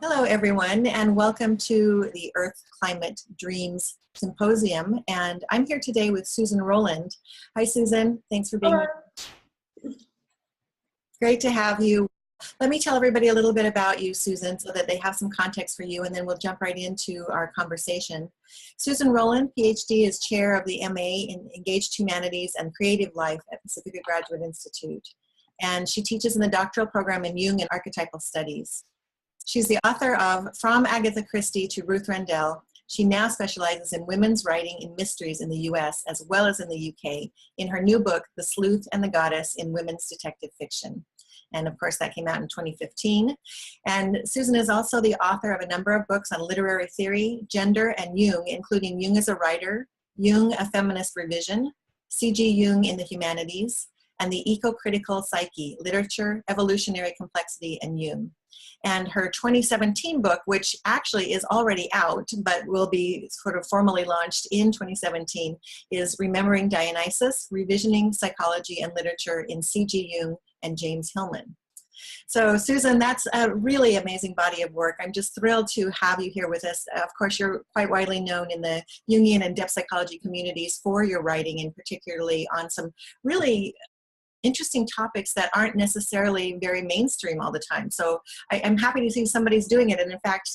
Hello, everyone, and welcome to the Earth Climate Dreams Symposium. And I'm here today with Susan Rowland. Hi, Susan. Thanks for being here. Great to have you. Let me tell everybody a little bit about you, Susan, so that they have some context for you, and then we'll jump right into our conversation. Susan Rowland, PhD, is chair of the MA in Engaged Humanities and Creative Life at Pacifica Graduate Institute. And she teaches in the doctoral program in Jung and archetypal studies. She's the author of From Agatha Christie to Ruth Rendell. She now specializes in women's writing in mysteries in the US as well as in the UK in her new book, The Sleuth and the Goddess in Women's Detective Fiction. And of course, that came out in 2015. And Susan is also the author of a number of books on literary theory, gender, and Jung, including Jung as a Writer, Jung, a Feminist Revision, C.G. Jung in the Humanities, and the Eco-Critical Psyche, Literature, Evolutionary Complexity, and Jung. And her 2017 book, which actually is already out, but will be sort of formally launched in 2017, is Remembering Dionysus, Revisioning Psychology and Literature in C.G. Jung and James Hillman. So Susan, that's a really amazing body of work. I'm just thrilled to have you here with us. Of course, you're quite widely known in the Jungian and depth psychology communities for your writing, and particularly on some really interesting topics that aren't necessarily very mainstream all the time. So I'm happy to see somebody's doing it. And in fact,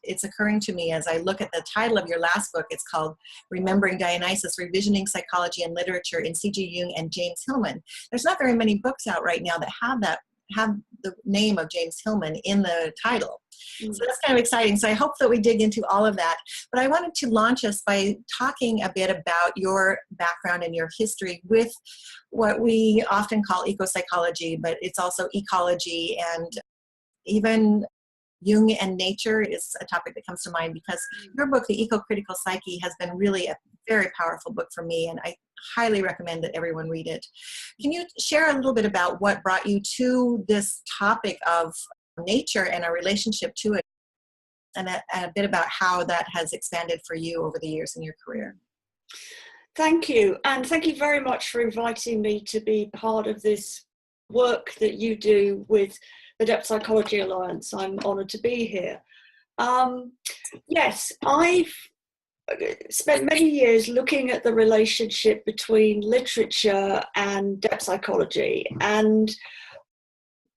it's occurring to me as I look at the title of your last book. It's called Remembering Dionysus, Revisioning Psychology and Literature in C.G. Jung and James Hillman. There's not very many books out right now that have the name of James Hillman in the title. So that's kind of exciting. So I hope that we dig into all of that. But I wanted to launch us by talking a bit about your background and your history with what we often call eco-psychology, but it's also ecology, and even Jung and nature is a topic that comes to mind because your book, The Eco-Critical Psyche, has been really a very powerful book for me, and I highly recommend that everyone read it. Can you share a little bit about what brought you to this topic of nature and our relationship to it, and a bit about how that has expanded for you over the years in your career? Thank you, and thank you very much for inviting me to be part of this work that you do with the Depth Psychology Alliance. I'm honoured to be here. Yes, I've spent many years looking at the relationship between literature and depth psychology, and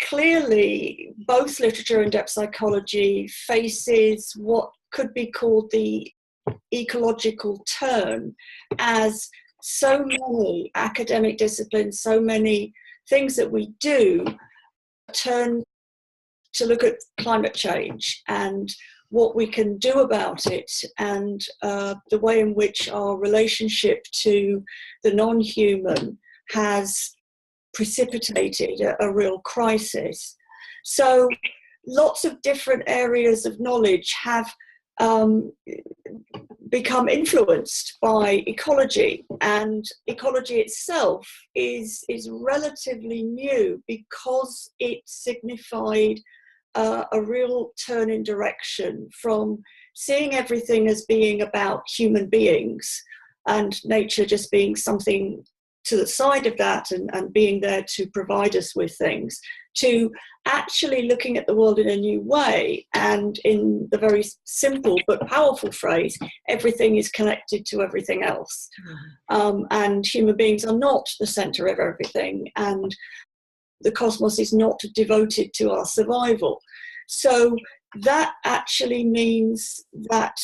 clearly both literature and depth psychology faces what could be called the ecological turn, as so many academic disciplines, so many things that we do turn to look at climate change and what we can do about it, and the way in which our relationship to the non-human has precipitated a real crisis. So lots of different areas of knowledge have become influenced by ecology, and ecology itself is relatively new because it signified a real turn in direction from seeing everything as being about human beings and nature just being something to the side of that and being there to provide us with things, to actually looking at the world in a new way, and in the very simple but powerful phrase, everything is connected to everything else. And human beings are not the center of everything, and the cosmos is not devoted to our survival. So that actually means that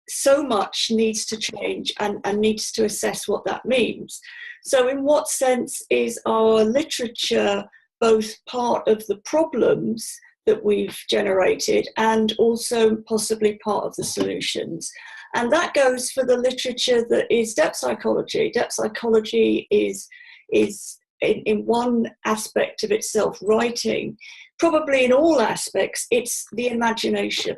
so much needs to change and needs to assess what that means. So in what sense is our literature both part of the problems that we've generated and also possibly part of the solutions? And that goes for the literature that is depth psychology. Depth psychology is in one aspect of itself writing. Probably in all aspects, it's the imagination.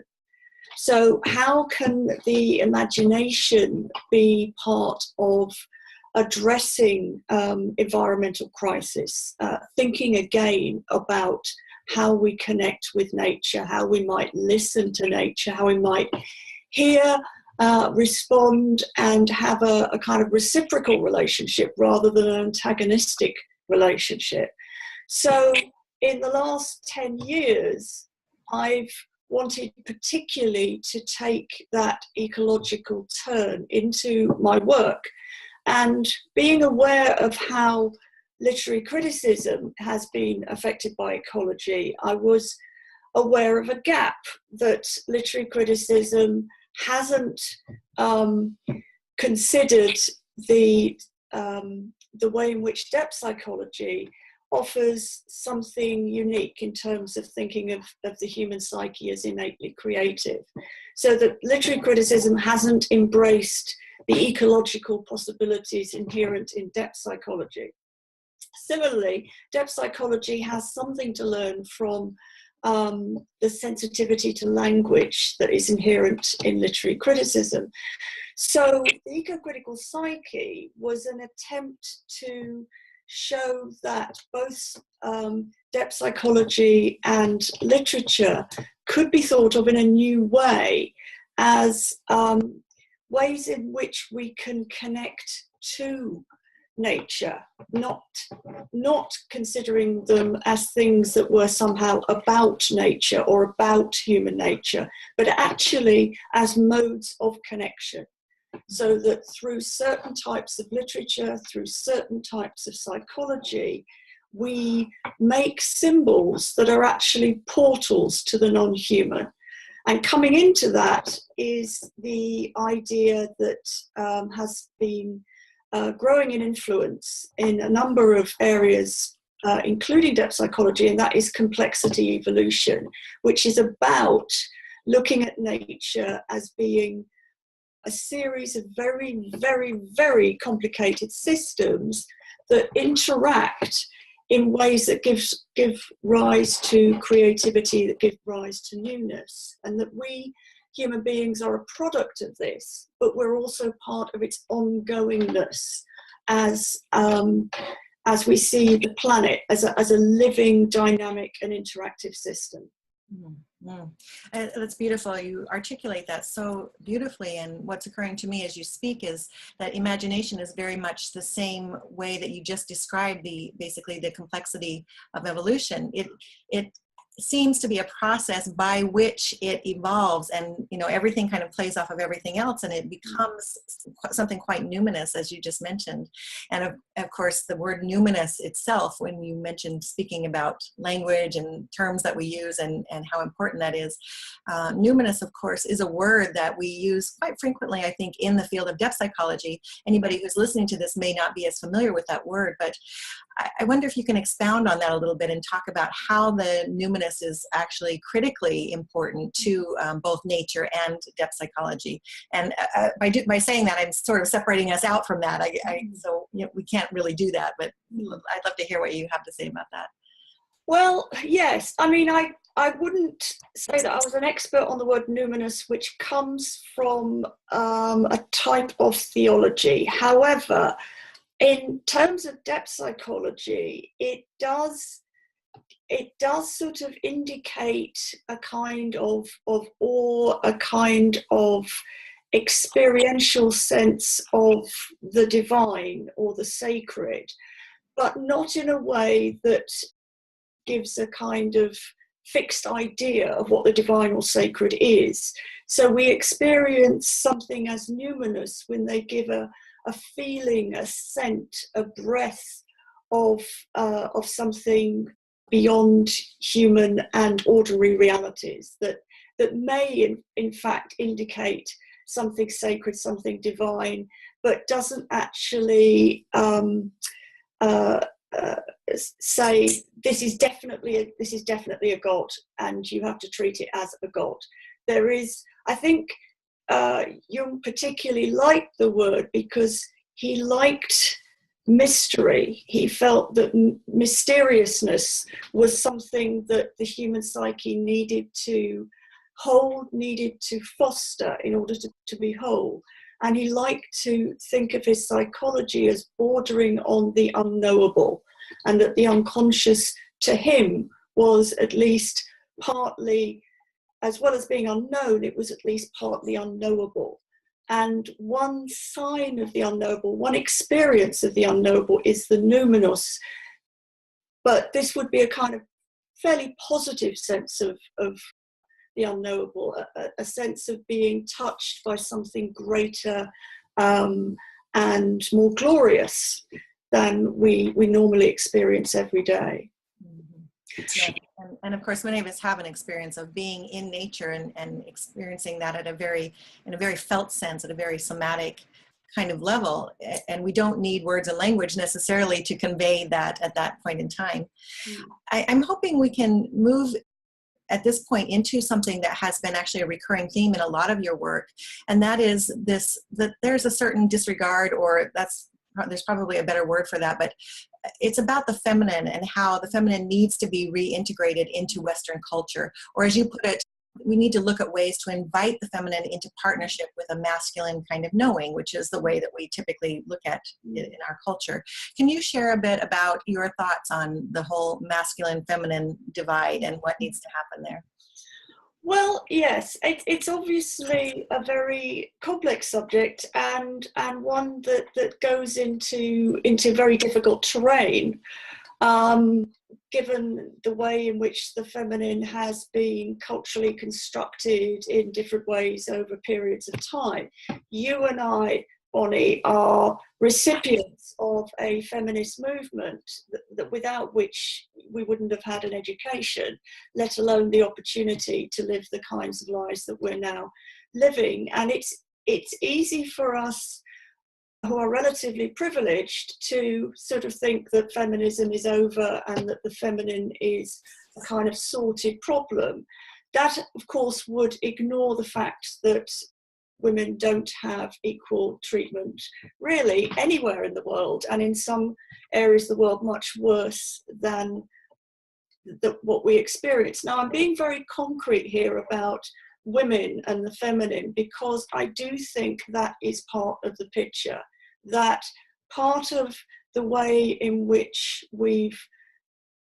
So how can the imagination be part of addressing environmental crisis, thinking again about how we connect with nature, how we might listen to nature, how we might hear, respond, and have a kind of reciprocal relationship rather than an antagonistic relationship. So in the last 10 years, I've wanted particularly to take that ecological turn into my work. And being aware of how literary criticism has been affected by ecology, I was aware of a gap that literary criticism hasn't considered the way in which depth psychology offers something unique in terms of thinking of the human psyche as innately creative. So that literary criticism hasn't embraced the ecological possibilities inherent in depth psychology. Similarly, depth psychology has something to learn from the sensitivity to language that is inherent in literary criticism. So the eco-critical psyche was an attempt to show that both depth psychology and literature could be thought of in a new way as ways in which we can connect to nature, not considering them as things that were somehow about nature or about human nature, but actually as modes of connection. So that through certain types of literature, through certain types of psychology, we make symbols that are actually portals to the non-human. And coming into that is the idea that has been growing in influence in a number of areas, including depth psychology, and that is complexity evolution, which is about looking at nature as being a series of very, very, very complicated systems that interact in ways that give rise to creativity, that give rise to newness, and that we human beings are a product of this, but we're also part of its ongoingness as we see the planet as a living, dynamic and interactive system. Mm-hmm. That's beautiful. You articulate that so beautifully, and what's occurring to me as you speak is that imagination is very much the same way that you just described basically the complexity of evolution. It seems to be a process by which it evolves, and everything kind of plays off of everything else, and it becomes something quite numinous, as you just mentioned. And of course the word numinous itself, when you mentioned speaking about language and terms that we use and how important that is, numinous of course is a word that we use quite frequently, I think, in the field of depth psychology. Anybody who's listening to this may not be as familiar with that word, but I wonder if you can expound on that a little bit and talk about how the numinous is actually critically important to both nature and depth psychology. And by saying that, I'm sort of separating us out from that. So we can't really do that, but I'd love to hear what you have to say about that. Well, yes. I mean, I wouldn't say that I was an expert on the word numinous, which comes from a type of theology. However, in terms of depth psychology, it does sort of indicate a kind of awe, a kind of experiential sense of the divine or the sacred, but not in a way that gives a kind of fixed idea of what the divine or sacred is. So we experience something as numinous when they give a feeling, a scent, a breath of something beyond human and ordinary realities that may in fact indicate something sacred, something divine, but doesn't actually say this is definitely a god and you have to treat it as a god. There is, I think, Jung particularly liked the word because he liked mystery. He felt that mysteriousness was something that the human psyche needed to hold, needed to foster in order to be whole. And he liked to think of his psychology as bordering on the unknowable, and that the unconscious to him was at least partly, as well as being unknown, it was at least partly unknowable. And one sign of the unknowable, one experience of the unknowable is the numinous. But this would be a kind of fairly positive sense of the unknowable, a sense of being touched by something greater and more glorious than we normally experience every day. Yeah. And of course, many of us have an experience of being in nature and experiencing that in a very felt sense, at a very somatic kind of level. And we don't need words and language necessarily to convey that at that point in time. I'm hoping we can move at this point into something that has been actually a recurring theme in a lot of your work. And that is this, that there's a certain disregard, or there's probably a better word for that, but it's about the feminine and how the feminine needs to be reintegrated into Western culture. Or as you put it, we need to look at ways to invite the feminine into partnership with a masculine kind of knowing, which is the way that we typically look at it in our culture. Can you share a bit about your thoughts on the whole masculine-feminine divide and what needs to happen there? Well, yes, it's obviously a very complex subject and one that goes into very difficult terrain, given the way in which the feminine has been culturally constructed in different ways over periods of time. You and I, Bonnie, are recipients of a feminist movement that without which we wouldn't have had an education, let alone the opportunity to live the kinds of lives that we're now living. And it's easy for us who are relatively privileged to sort of think that feminism is over and that the feminine is a kind of sorted problem. That, of course, would ignore the fact that women don't have equal treatment really anywhere in the world, and in some areas of the world much worse than what we experience. Now, I'm being very concrete here about women and the feminine because I do think that is part of the picture, that part of the way in which we've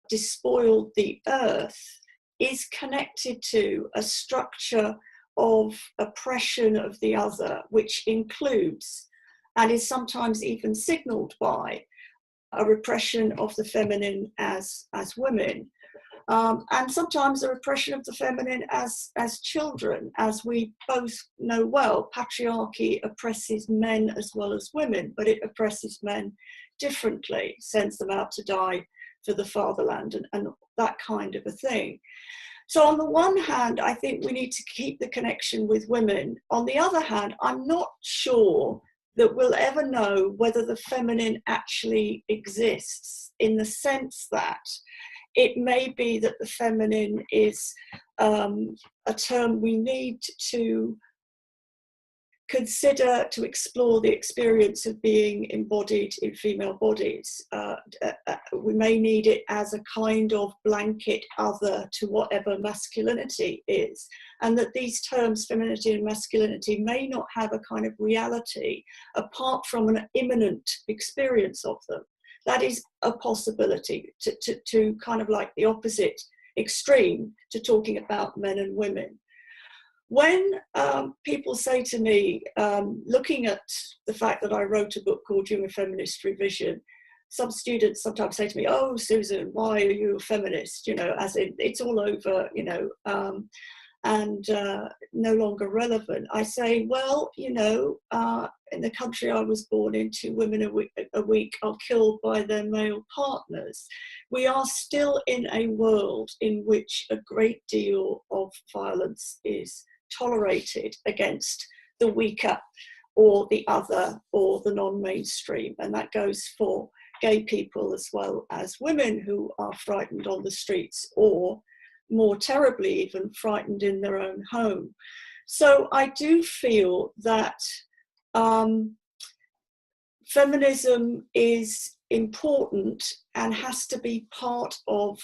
despoiled the earth is connected to a structure of oppression of the other, which includes and is sometimes even signaled by a repression of the feminine as women, and sometimes a repression of the feminine as children. As we both know well, patriarchy oppresses men as well as women, but it oppresses men differently, sends them out to die for the fatherland and that kind of a thing. So on the one hand, I think we need to keep the connection with women. On the other hand, I'm not sure that we'll ever know whether the feminine actually exists, in the sense that it may be that the feminine is a term we need to consider to explore the experience of being embodied in female bodies. We may need it as a kind of blanket other to whatever masculinity is, and that these terms, femininity and masculinity, may not have a kind of reality apart from an immanent experience of them. That is a possibility to kind of like the opposite extreme to talking about men and women. When people say to me, looking at the fact that I wrote a book called Jung, a Feminist Revision, some students sometimes say to me, "Oh, Susan, why are you a feminist?" You know, as in it's all over, you know, and no longer relevant. I say, well, you know, in the country I was born in, 2 women a week are killed by their male partners. We are still in a world in which a great deal of violence is tolerated against the weaker or the other or the non-mainstream, and that goes for gay people as well as women who are frightened on the streets, or more terribly even frightened in their own home. So I do feel that feminism is important and has to be part of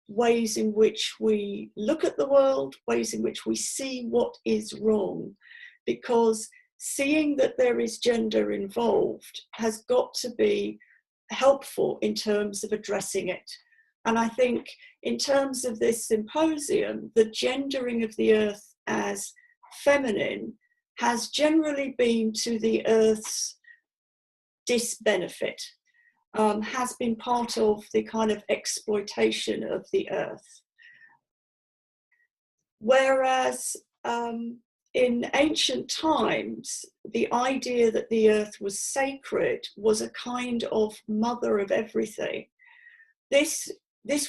ways in which we look at the world, ways in which we see what is wrong, because seeing that there is gender involved has got to be helpful in terms of addressing it. And I think in terms of this symposium, the gendering of the earth as feminine has generally been to the earth's disbenefit. Has been part of the kind of exploitation of the earth. Whereas in ancient times, the idea that the earth was sacred was a kind of mother of everything. This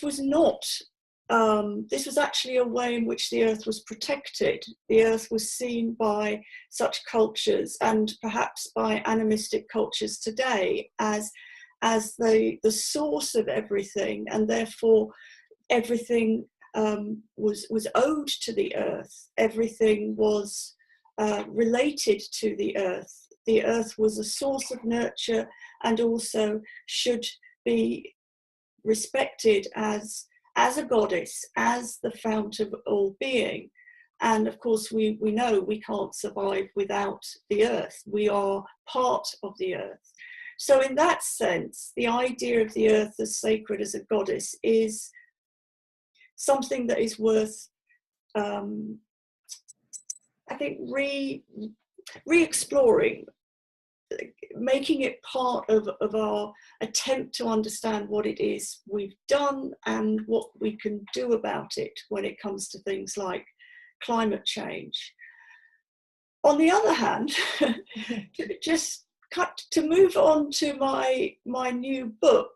was not, this was actually a way in which the earth was protected. The earth was seen by such cultures, and perhaps by animistic cultures today, as the source of everything, and therefore everything was owed to the earth. Everything was related to the earth. The earth was a source of nurture and also should be respected as a goddess, as the fount of all being. And of course, we know we can't survive without the earth. We are part of the earth. So in that sense, the idea of the earth as sacred, as a goddess, is something that is worth, I think, re-exploring, making it part of our attempt to understand what it is we've done and what we can do about it when it comes to things like climate change. On the other hand, to move on to my new book,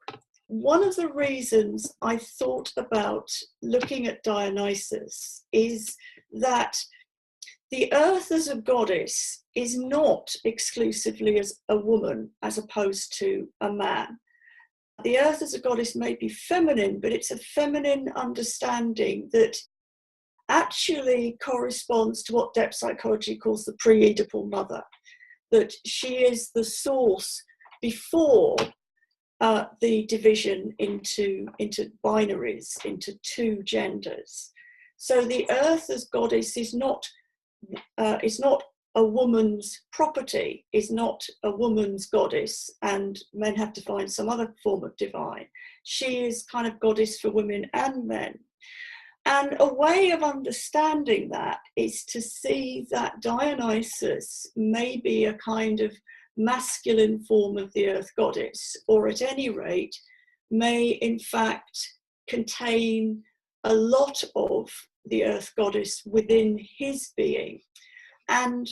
one of the reasons I thought about looking at Dionysus is that the earth as a goddess is not exclusively as a woman as opposed to a man. The earth as a goddess may be feminine, but it's a feminine understanding that actually corresponds to what depth psychology calls the pre-Oedipal mother, that she is the source before the division into binaries, into two genders. So the earth as goddess is not a woman's property, is not a woman's goddess, and men have to find some other form of divine. She is kind of goddess for women and men. And a way of understanding that is to see that Dionysus may be a kind of masculine form of the earth goddess, or at any rate, may in fact contain a lot of the earth goddess within his being. And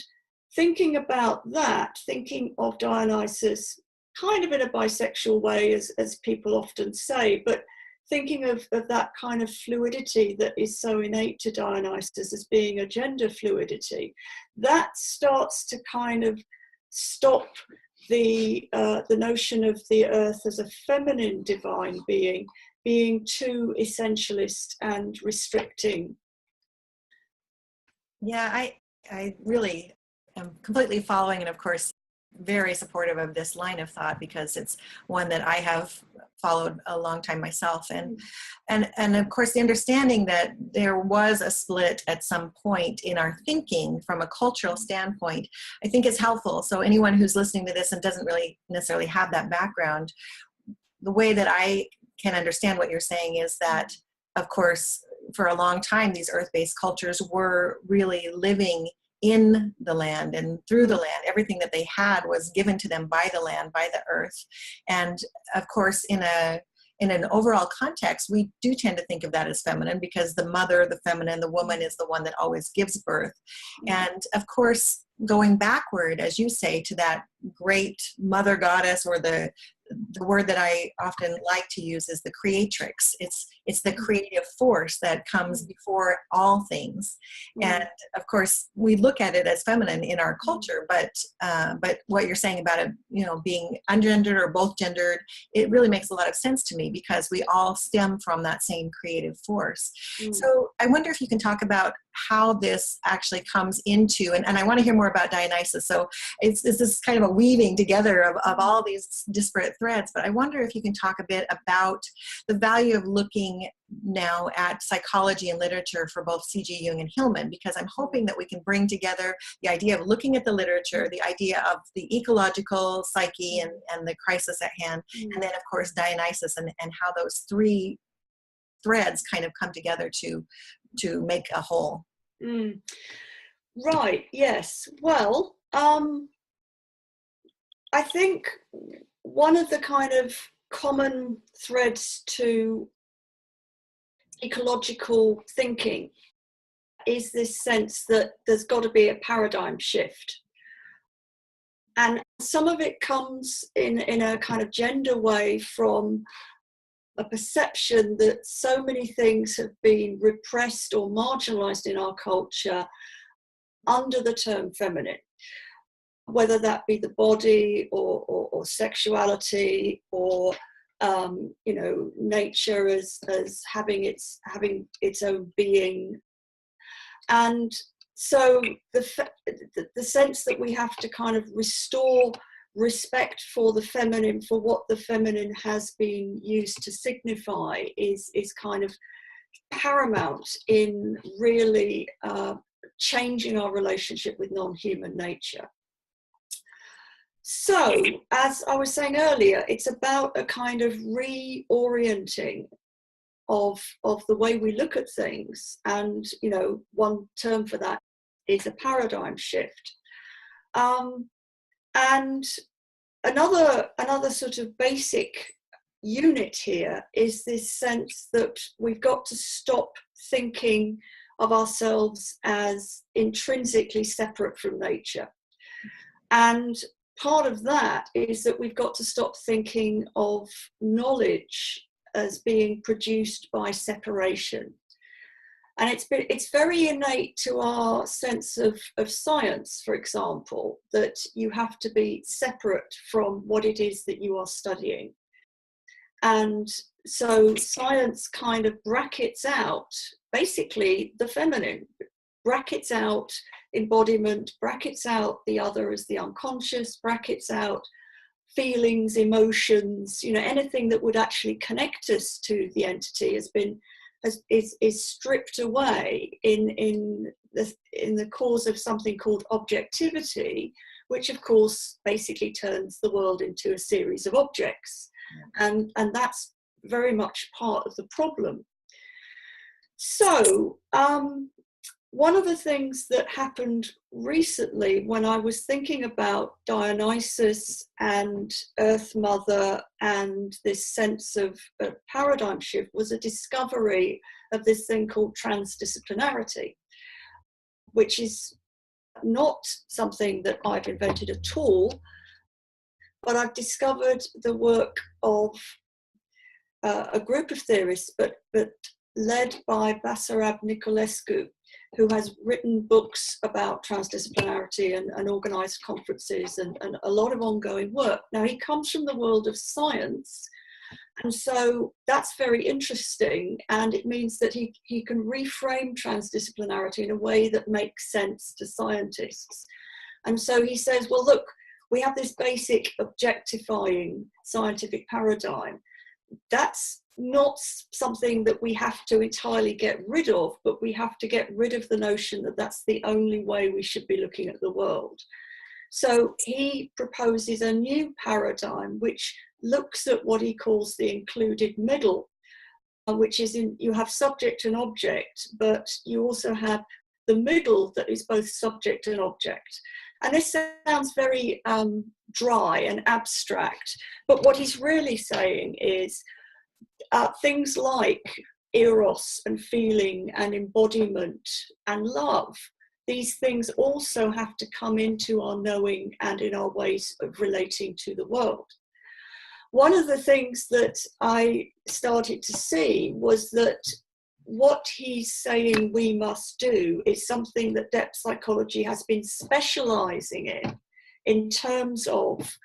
thinking about that, thinking of Dionysus kind of in a bisexual way, as people often say, but thinking of that kind of fluidity that is so innate to Dionysus as being a gender fluidity, that starts to kind of stop the notion of the earth as a feminine divine being too essentialist and restricting. Yeah, I really am completely following, and of course very supportive of this line of thought, because it's one that I have followed a long time myself, and of course the understanding that there was a split at some point in our thinking from a cultural standpoint, I think is helpful. So anyone who's listening to this and doesn't really necessarily have that background, the way that I can understand what you're saying is that, of course, for a long time these earth-based cultures were really living in the land and through the land. Everything that they had was given to them by the land, by the earth. And of course, in an overall context, we do tend to think of that as feminine, because the mother, the feminine, the woman is the one that always gives birth. And of course, going backward, as you say, to that great mother goddess, or the word that I often like to use is the creatrix. It's the creative force that comes before all things. And of course, we look at it as feminine in our culture, but what you're saying about it, being ungendered or both gendered, it really makes a lot of sense to me, because we all stem from that same creative force. So I wonder if you can talk about how this actually comes into, and I want to hear more about Dionysus. So this is kind of a weaving together of all these disparate threads, but I wonder if you can talk a bit about the value of looking now at psychology and literature for both C.G. Jung and Hillman, because I'm hoping that we can bring together the idea of looking at the literature, the idea of the ecological psyche and the crisis at hand, and then of course Dionysus and how those three threads kind of come together to make a whole. Right, yes. Well, I think one of the kind of common threads to ecological thinking is this sense that there's got to be a paradigm shift. And some of it comes in a kind of gender way from a perception that so many things have been repressed or marginalized in our culture under the term feminine, whether that be the body or sexuality or you know, nature as having its own being. And so the sense that we have to kind of restore respect for the feminine, for what the feminine has been used to signify, is kind of paramount in really changing our relationship with non-human nature. So, as I was saying earlier, it's about a kind of reorienting of the way we look at things, and you know, one term for that is a paradigm shift. And another sort of basic unit here is this sense that we've got to stop thinking of ourselves as intrinsically separate from nature. And part of that is that we've got to stop thinking of knowledge as being produced by separation. And it's very innate to our sense of science, for example, that you have to be separate from what it is that you are studying. And so science kind of brackets out basically the feminine, brackets out embodiment, brackets out the other as the unconscious, brackets out feelings, emotions, you know, anything that would actually connect us to the entity is stripped away in the cause of something called objectivity, which of course basically turns the world into a series of objects. And that's very much part of the problem. So one of the things that happened recently when I was thinking about Dionysus and Earth Mother and this sense of a paradigm shift was a discovery of this thing called transdisciplinarity, which is not something that I've invented at all, but I've discovered the work of a group of theorists, but led by Basarab Nicolescu, who has written books about transdisciplinarity and organised conferences and a lot of ongoing work. Now, he comes from the world of science, and so that's very interesting, and it means that he can reframe transdisciplinarity in a way that makes sense to scientists. And so he says, well, look, we have this basic objectifying scientific paradigm. That's not something that we have to entirely get rid of, but we have to get rid of the notion that that's the only way we should be looking at the world. So he proposes a new paradigm which looks at what he calls the included middle, which is you have subject and object, but you also have the middle that is both subject and object. And this sounds very dry and abstract, but what he's really saying is things like eros and feeling and embodiment and love, these things also have to come into our knowing and in our ways of relating to the world. One of the things that I started to see was that what he's saying we must do is something that depth psychology has been specializing in terms of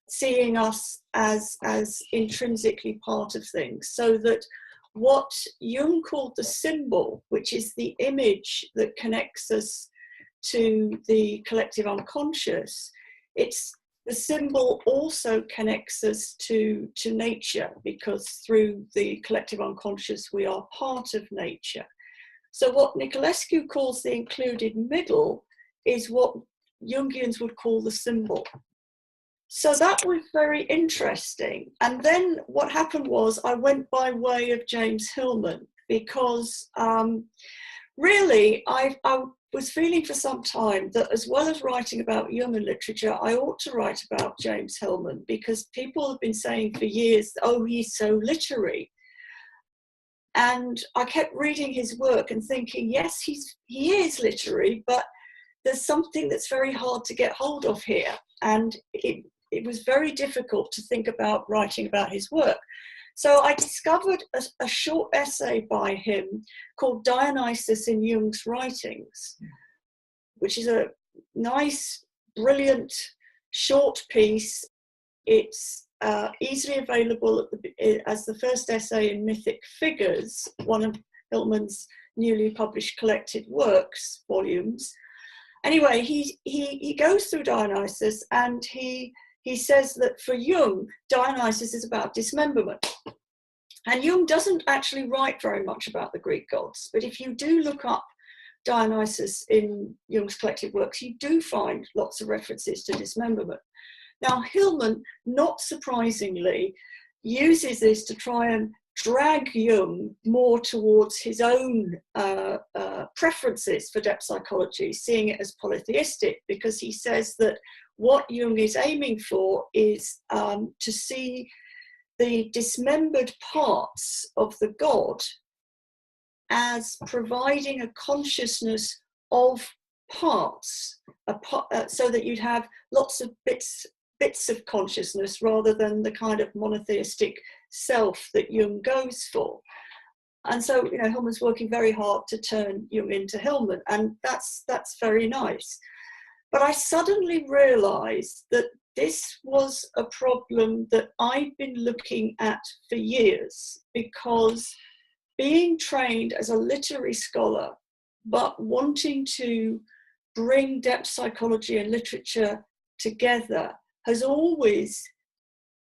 seeing us as intrinsically part of things, so that what Jung called the symbol, which is the image that connects us to the collective unconscious, the symbol also connects us to nature, because through the collective unconscious we are part of nature. So what Nicolescu calls the included middle is what Jungians would call the symbol. So that was very interesting. And then what happened was I went by way of James Hillman, because really I was feeling for some time that as well as writing about human literature, I ought to write about James Hillman, because people have been saying for years, oh, he's so literary. And I kept reading his work and thinking, yes, he is literary, but there's something that's very hard to get hold of here. And it was very difficult to think about writing about his work. So I discovered a short essay by him called Dionysus in Jung's Writings, which is a nice, brilliant, short piece. It's easily available as the first essay in Mythic Figures, one of Hillman's newly published collected works, volumes. Anyway, he goes through Dionysus, and he says that for Jung, Dionysus is about dismemberment. And Jung doesn't actually write very much about the Greek gods, but if you do look up Dionysus in Jung's collected works, you do find lots of references to dismemberment. Now, Hillman, not surprisingly, uses this to try and drag Jung more towards his own preferences for depth psychology, seeing it as polytheistic, because he says that what Jung is aiming for is to see the dismembered parts of the god as providing a consciousness of parts, so that you'd have lots of bits of consciousness rather than the kind of monotheistic self that Jung goes for. And so, you know, Hillman's working very hard to turn Jung into Hillman, and that's very nice. But I suddenly realized that this was a problem that I'd been looking at for years, because being trained as a literary scholar, but wanting to bring depth psychology and literature together, has always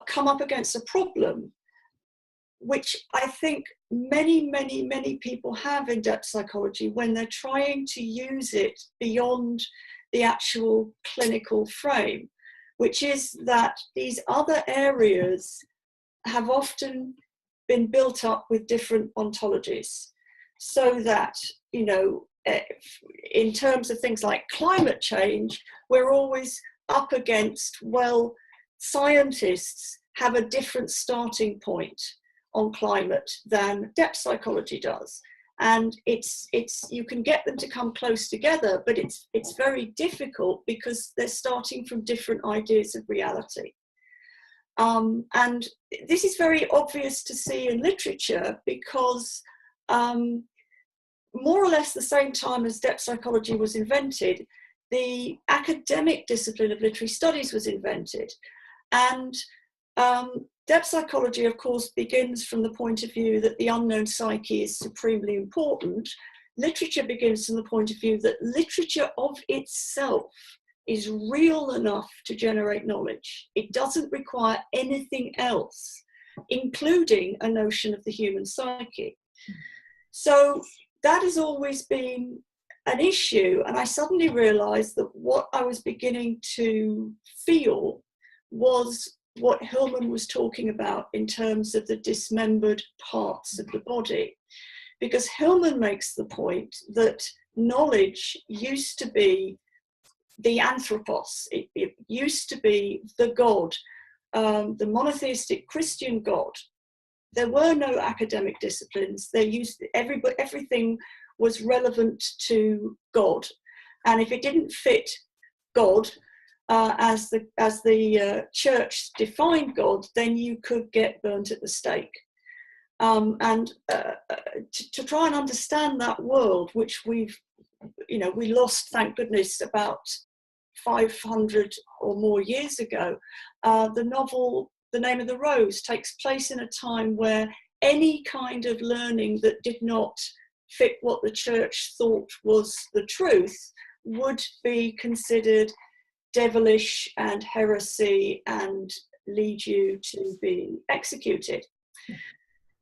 come up against a problem, which I think many, many, many people have in depth psychology when they're trying to use it beyond the actual clinical frame, which is that these other areas have often been built up with different ontologies, so that, you know, in terms of things like climate change, we're always up against, well, scientists have a different starting point on climate than depth psychology does. And it's you can get them to come close together, but it's very difficult because they're starting from different ideas of reality. And this is very obvious to see in literature, because more or less the same time as depth psychology was invented, the academic discipline of literary studies was invented. And depth psychology, of course, begins from the point of view that the unknown psyche is supremely important. Literature begins from the point of view that literature of itself is real enough to generate knowledge. It doesn't require anything else, including a notion of the human psyche. So that has always been an issue, and I suddenly realized that what I was beginning to feel was what Hillman was talking about in terms of the dismembered parts of the body. Because Hillman makes the point that knowledge used to be the anthropos, it used to be the God, the monotheistic Christian God. There were no academic disciplines. Everything was relevant to God, and if it didn't fit God as the church defined God, then you could get burnt at the stake. And to try and understand that world, which we lost, thank goodness, about 500 or more years ago, the novel The Name of the Rose takes place in a time where any kind of learning that did not fit what the church thought was the truth would be considered devilish and heresy and lead you to be executed.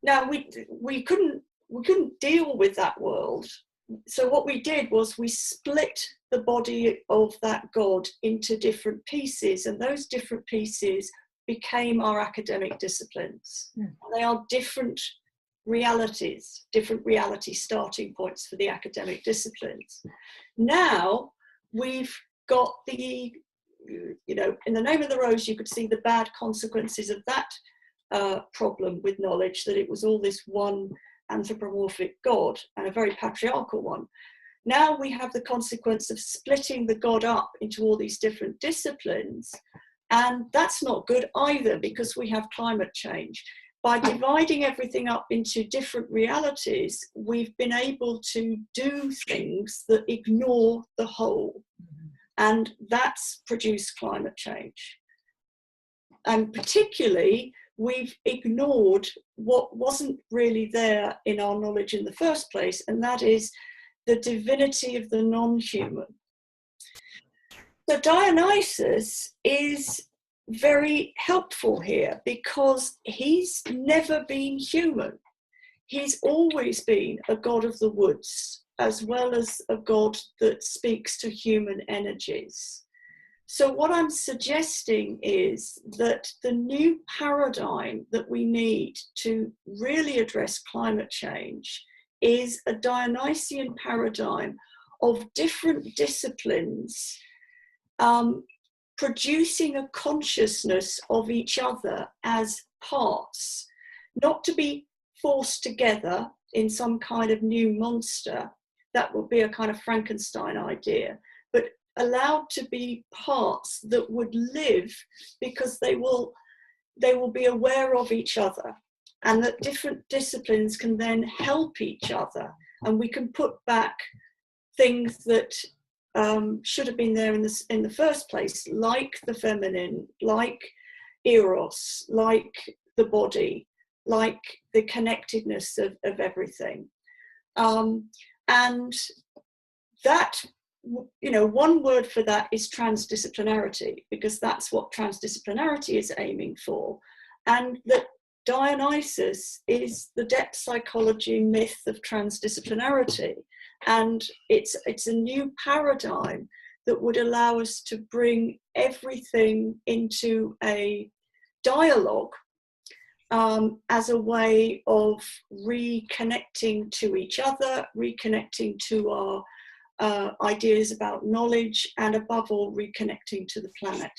Now, we couldn't deal with that world. So what we did was we split the body of that God into different pieces, and those different pieces became our academic disciplines. Yeah. They are different realities, different reality starting points for the academic disciplines. Now we've got in The Name of the Rose, you could see the bad consequences of that problem with knowledge, that it was all this one anthropomorphic God, and a very patriarchal one. Now we have the consequence of splitting the God up into all these different disciplines, and that's not good either, because we have climate change. By dividing everything up into different realities, we've been able to do things that ignore the whole, and that's produced climate change. And particularly, we've ignored what wasn't really there in our knowledge in the first place, and that is the divinity of the non-human. So Dionysus is very helpful here, because he's never been human. He's always been a god of the woods, as well as a god that speaks to human energies. So what I'm suggesting is that the new paradigm that we need to really address climate change is a Dionysian paradigm of different disciplines producing a consciousness of each other as parts, not to be forced together in some kind of new monster. That would be a kind of Frankenstein idea, but allowed to be parts that would live because they will be aware of each other, and that different disciplines can then help each other, and we can put back things that should have been there in the first place, like the feminine, like eros, like the body, like the connectedness of everything. And that, you know, one word for that is transdisciplinarity, because that's what transdisciplinarity is aiming for. And that Dionysus is the depth psychology myth of transdisciplinarity. And it's a new paradigm that would allow us to bring everything into a dialogue as a way of reconnecting to each other, reconnecting to our ideas about knowledge, and above all, reconnecting to the planet.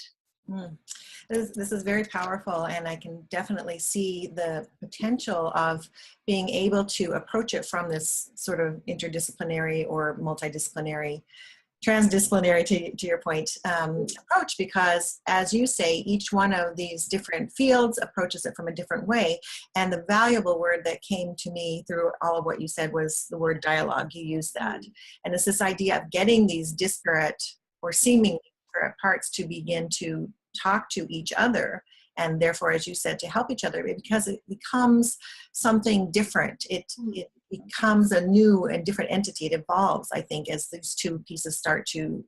This is very powerful, and I can definitely see the potential of being able to approach it from this sort of interdisciplinary or multidisciplinary, transdisciplinary, to your point, approach, because as you say, each one of these different fields approaches it from a different way. And the valuable word that came to me through all of what you said was the word dialogue. You used that. And it's this idea of getting these disparate or seemingly disparate parts to begin to talk to each other, and therefore, as you said, to help each other, because it becomes something different. It becomes a new and different entity. It evolves, I think, as these two pieces start to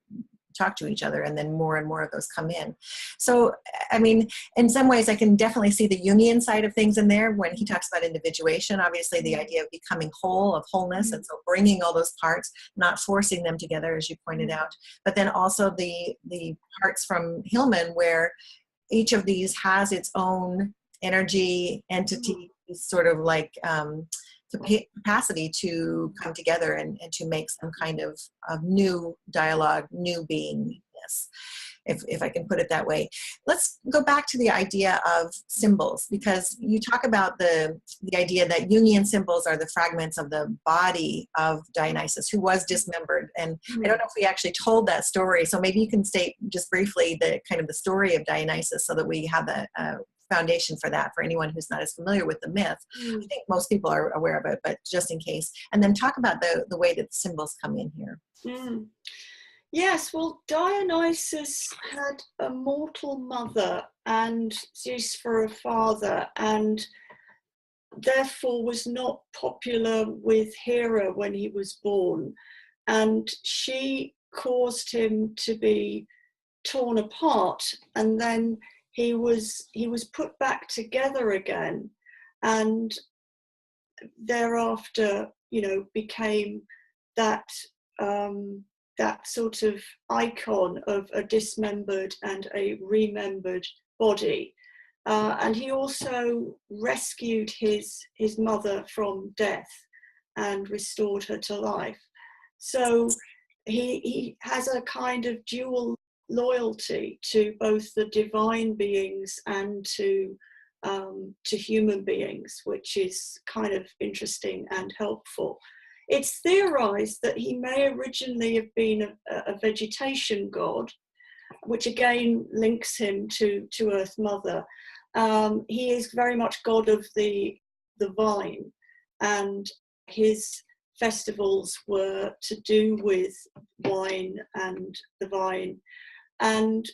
talk to each other, and then more and more of those come in. So, I mean, in some ways, I can definitely see the Jungian side of things in there when he talks about individuation, obviously the idea of becoming whole, of wholeness, and so bringing all those parts, not forcing them together, as you pointed out, but then also the parts from Hillman, where each of these has its own energy, entity, sort of like capacity to come together and to make some kind of new dialogue, new beingness, if I can put it that way. Let's go back to the idea of symbols, because you talk about the idea that Jungian symbols are the fragments of the body of Dionysus, who was dismembered. And I don't know if we actually told that story, so maybe you can state just briefly the kind of the story of Dionysus, so that we have a foundation for that, for anyone who's not as familiar with the myth. I think most people are aware of it, but just in case. And then talk about the way that the symbols come in here. Yes, well, Dionysus had a mortal mother and Zeus for a father, and therefore was not popular with Hera when he was born. And she caused him to be torn apart, and then he was put back together again, and thereafter, you know, became that that sort of icon of a dismembered and a remembered body. And he also rescued his mother from death and restored her to life. So he has a kind of dual loyalty to both the divine beings and to to human beings, which is kind of interesting and helpful. It's theorized that he may originally have been a vegetation god, which again links him to Earth Mother. He is very much god of the vine, and his festivals were to do with wine and the vine, and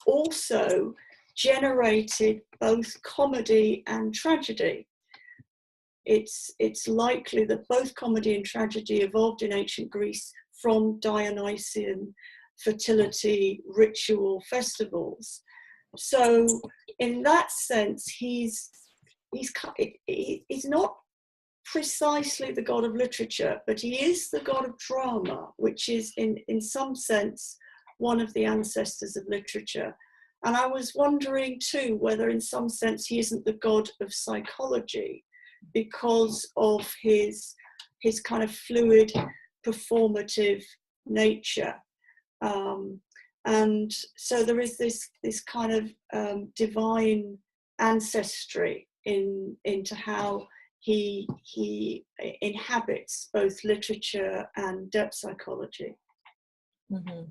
also generated both comedy and tragedy. It's likely that both comedy and tragedy evolved in ancient Greece from Dionysian fertility ritual festivals. So in that sense, he's not precisely the god of literature, but he is the god of drama, which is in some sense one of the ancestors of literature. And I was wondering too whether in some sense he isn't the god of psychology, because of his kind of fluid performative nature. And so there is this kind of divine ancestry into how he inhabits both literature and depth psychology. Mm-hmm.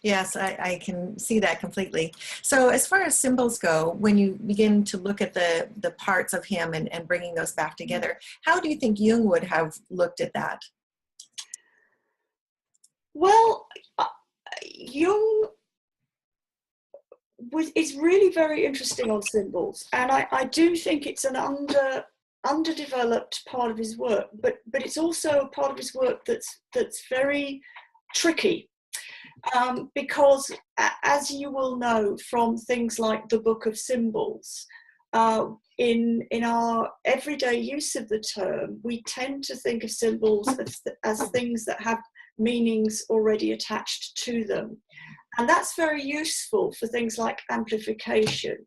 Yes, I can see that completely. So as far as symbols go, when you begin to look at the parts of him and bringing those back together, how do you think Jung would have looked at that? Well, Jung is really very interesting on symbols, and I do think it's an underdeveloped part of his work, but it's also a part of his work that's very tricky. Because as you will know from things like the Book of Symbols, in our everyday use of the term, we tend to think of symbols as things that have meanings already attached to them. And that's very useful for things like amplification.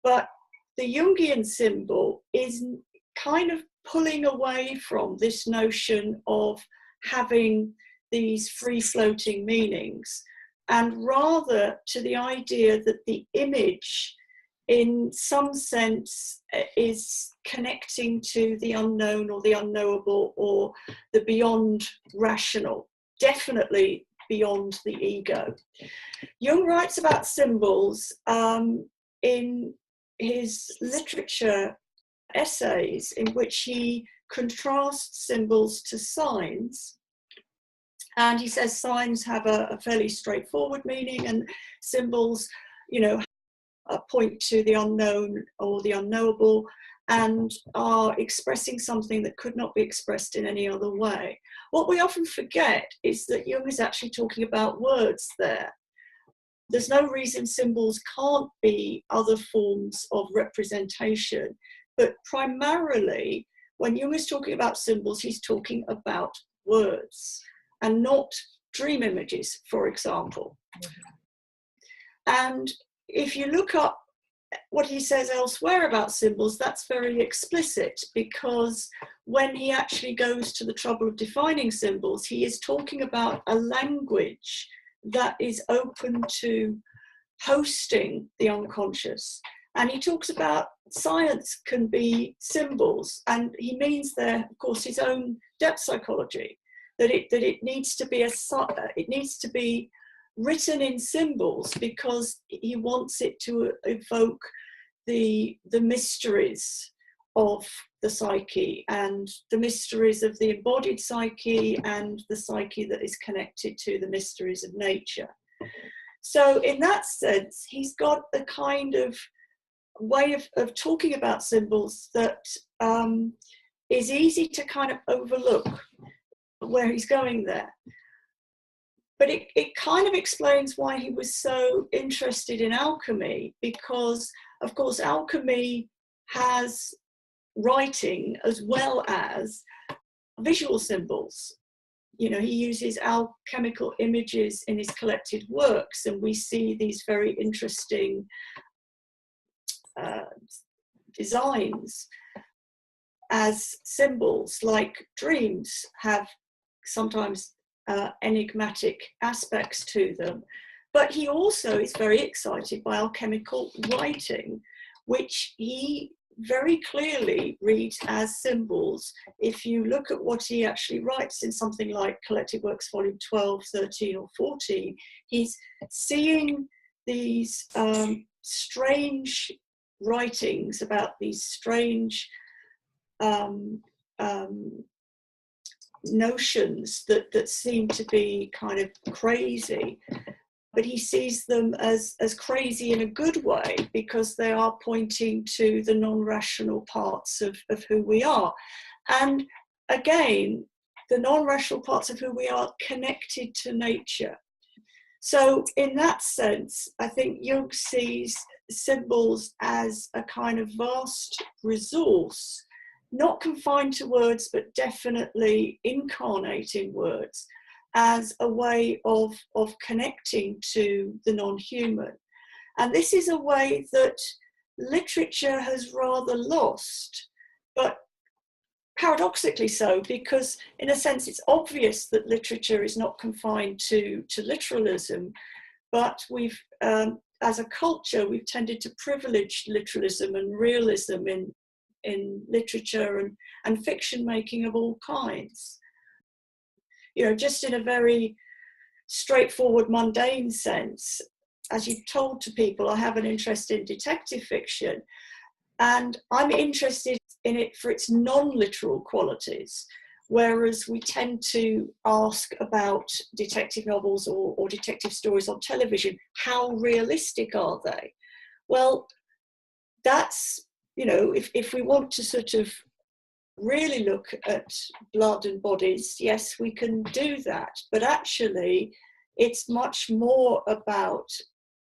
But the Jungian symbol is kind of pulling away from this notion of having these free-floating meanings, and rather to the idea that the image in some sense is connecting to the unknown or the unknowable or the beyond rational, definitely beyond the ego. Jung writes about symbols in his literature essays, in which he contrasts symbols to signs. And he says signs have a fairly straightforward meaning, and symbols, point to the unknown or the unknowable, and are expressing something that could not be expressed in any other way. What we often forget is that Jung is actually talking about words there. There's no reason symbols can't be other forms of representation, but primarily when Jung is talking about symbols, he's talking about words and not dream images, for example. And if you look up what he says elsewhere about symbols, that's very explicit, because when he actually goes to the trouble of defining symbols, he is talking about a language that is open to hosting the unconscious. And he talks about science can be symbols, and he means there, of course, his own depth psychology, that it needs to be written in symbols, because he wants it to evoke the mysteries of the psyche, and the mysteries of the embodied psyche, and the psyche that is connected to the mysteries of nature. So in that sense, he's got a kind of way of talking about symbols that is easy to kind of overlook where he's going there. But it kind of explains why he was so interested in alchemy, because, of course, alchemy has writing as well as visual symbols. He uses alchemical images in his collected works, and we see these very interesting designs as symbols, like dreams have sometimes enigmatic aspects to them. But he also is very excited by alchemical writing, which he very clearly reads as symbols. If you look at what he actually writes in something like Collected Works Volume 12, 13 or 14, he's seeing these strange writings about these strange notions that seem to be kind of crazy, but he sees them as crazy in a good way, because they are pointing to the non-rational parts of who we are. And again, the non-rational parts of who we are connected to nature. So in that sense, I think Jung sees symbols as a kind of vast resource, not confined to words, but definitely incarnating words, as a way of connecting to the non-human. And this is a way that literature has rather lost, but paradoxically so, because in a sense it's obvious that literature is not confined to literalism, but we've, as a culture, we've tended to privilege literalism and realism in literature and fiction making of all kinds. You know, just in a very straightforward, mundane sense, as you've told to people, I have an interest in detective fiction, and I'm interested in it for its non-literal qualities, whereas we tend to ask about detective novels or detective stories on television, how realistic are they? Well, that's, you know, if we want to sort of really look at blood and bodies, yes, we can do that, but actually it's much more about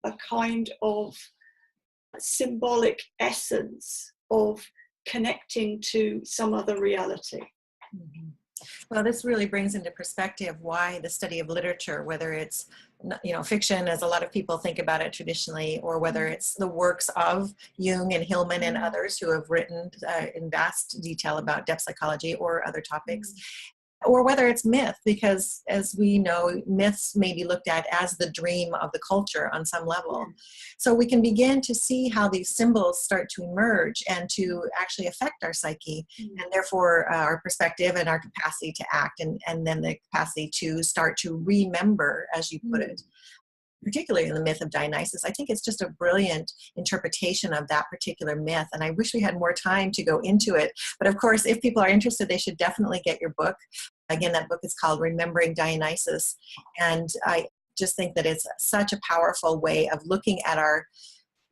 a kind of symbolic essence of connecting to some other reality. Mm-hmm. Well, this really brings into perspective why the study of literature, whether it's, you know, fiction, as a lot of people think about it traditionally, or whether it's the works of Jung and Hillman and others who have written in vast detail about depth psychology or other topics, or whether it's myth, because as we know, myths may be looked at as the dream of the culture on some level. So we can begin to see how these symbols start to emerge and to actually affect our psyche, and therefore our perspective and our capacity to act, and then the capacity to start to remember, as you put it. Particularly in the myth of Dionysus. I think it's just a brilliant interpretation of that particular myth, and I wish we had more time to go into it. But of course, if people are interested, they should definitely get your book. Again, that book is called Remembering Dionysus, and I just think that it's such a powerful way of looking at our,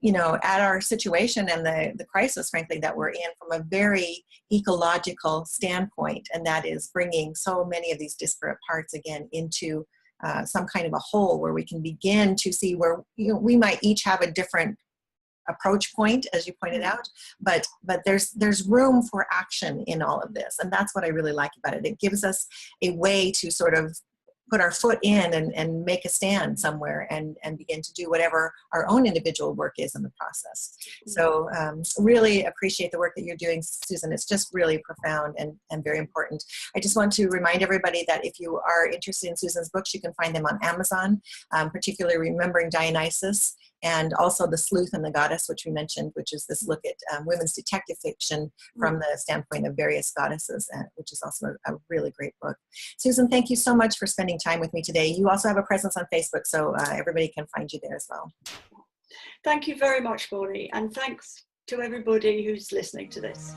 you know, at our situation and the crisis, frankly, that we're in from a very ecological standpoint, and that is bringing so many of these disparate parts again into some kind of a whole where we can begin to see where, you know, we might each have a different approach point, as you pointed out, but there's room for action in all of this, and that's what I really like about it. It gives us a way to sort of put our foot in and make a stand somewhere and begin to do whatever our own individual work is in the process. So really appreciate the work that you're doing, Susan. It's just really profound and very important. I just want to remind everybody that if you are interested in Susan's books, you can find them on Amazon, particularly Remembering Dionysus, and also The Sleuth and the Goddess, which we mentioned, which is this look at women's detective fiction from the standpoint of various goddesses, which is also a really great book. Susan, thank you so much for spending time with me today. You also have a presence on Facebook, so everybody can find you there as well. Thank you very much, Bonnie, and thanks to everybody who's listening to this.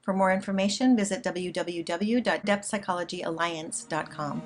For more information, visit www.depthpsychologyalliance.com.